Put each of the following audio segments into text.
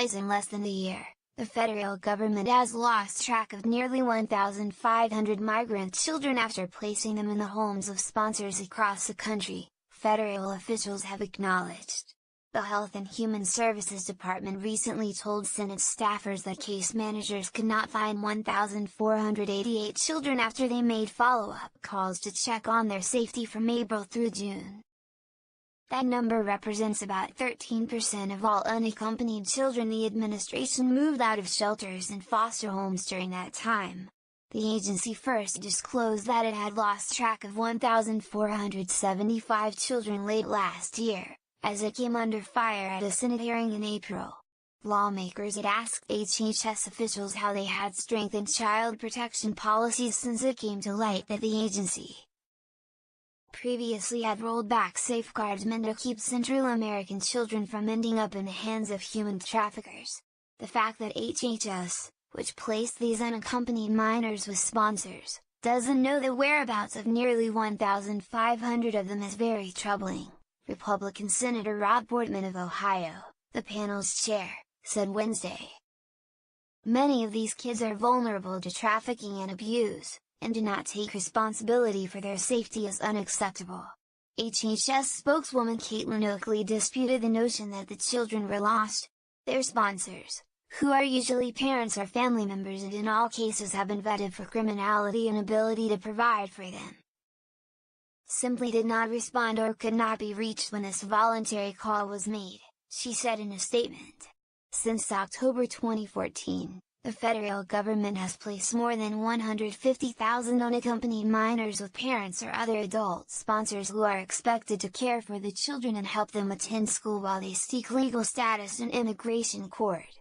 because in less than a year, the federal government has lost track of nearly 1,500 migrant children after placing them in the homes of sponsors across the country, federal officials have acknowledged. The Health and Human Services Department recently told Senate staffers that case managers could not find 1,488 children after they made follow-up calls to check on their safety from April through June. That number represents about 13% of all unaccompanied children the administration moved out of shelters and foster homes during that time. The agency first disclosed that it had lost track of 1,475 children late last year, as it came under fire at a Senate hearing in April. Lawmakers had asked HHS officials how they had strengthened child protection policies since it came to light that the agency previously had rolled back safeguards meant to keep Central American children from ending up in the hands of human traffickers. The fact that HHS, which placed these unaccompanied minors with sponsors, doesn't know the whereabouts of nearly 1,500 of them is very troubling, Republican Senator Rob Portman of Ohio, the panel's chair, said Wednesday. Many of these kids are vulnerable to trafficking and abuse, and do not take responsibility for their safety as unacceptable. HHS spokeswoman Caitlin Oakley disputed the notion that the children were lost. Their sponsors, who are usually parents or family members and in all cases have been vetted for criminality and ability to provide for them, simply did not respond or could not be reached when this voluntary call was made, she said in a statement. Since October 2014, the federal government has placed more than 150,000 unaccompanied minors with parents or other adult sponsors who are expected to care for the children and help them attend school while they seek legal status in immigration court.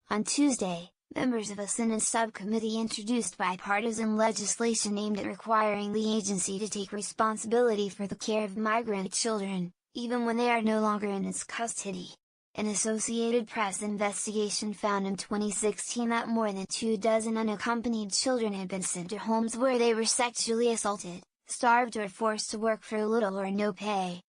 On Tuesday, members of a Senate subcommittee introduced bipartisan legislation aimed at requiring the agency to take responsibility for the care of migrant children, even when they are no longer in its custody. An Associated Press investigation found in 2016 that more than 24 unaccompanied children had been sent to homes where they were sexually assaulted, starved or forced to work for little or no pay.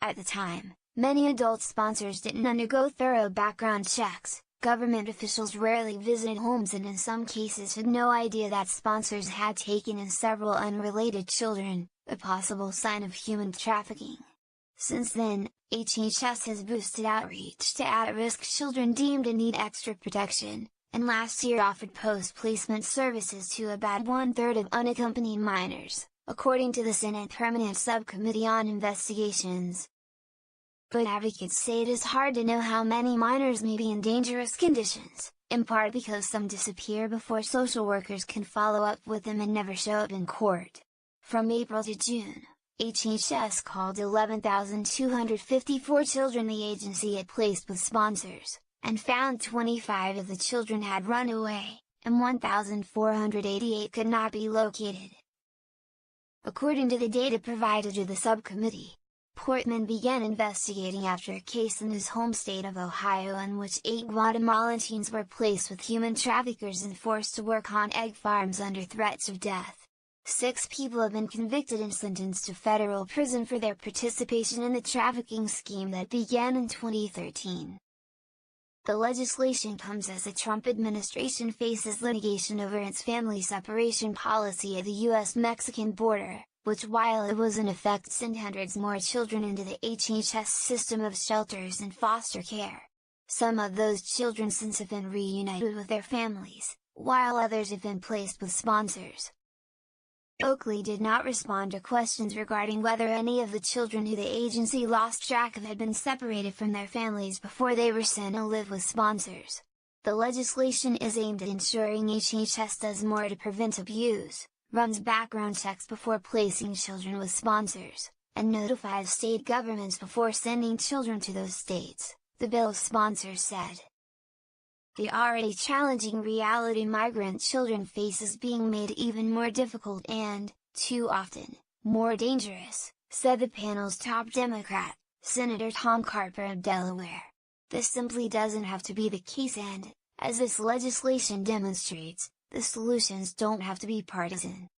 At the time, many adult sponsors didn't undergo thorough background checks, government officials rarely visited homes and in some cases had no idea that sponsors had taken in several unrelated children, a possible sign of human trafficking. Since then, HHS has boosted outreach to at-risk children deemed to need extra protection, and last year offered post-placement services to about one-third of unaccompanied minors, according to the Senate Permanent Subcommittee on Investigations. But advocates say it is hard to know how many minors may be in dangerous conditions, in part because some disappear before social workers can follow up with them and never show up in court. From April to June, HHS called 11,254 children the agency had placed with sponsors, and found 25 of the children had run away, and 1,488 could not be located. According to the data provided to the subcommittee, Portman began investigating after a case in his home state of Ohio in which 8 Guatemalan teens were placed with human traffickers and forced to work on egg farms under threats of death. 6 people have been convicted and sentenced to federal prison for their participation in the trafficking scheme that began in 2013. The legislation comes as the Trump administration faces litigation over its family separation policy at the U.S.-Mexican border, which while it was in effect sent hundreds more children into the HHS system of shelters and foster care. Some of those children since have been reunited with their families, while others have been placed with sponsors. Oakley did not respond to questions regarding whether any of the children who the agency lost track of had been separated from their families before they were sent to live with sponsors. The legislation is aimed at ensuring HHS does more to prevent abuse, runs background checks before placing children with sponsors, and notifies state governments before sending children to those states, the bill's sponsors said. The already challenging reality migrant children face is being made even more difficult and, too often, more dangerous, said the panel's top Democrat, Senator Tom Carper of Delaware. This simply doesn't have to be the case and, as this legislation demonstrates, the solutions don't have to be partisan.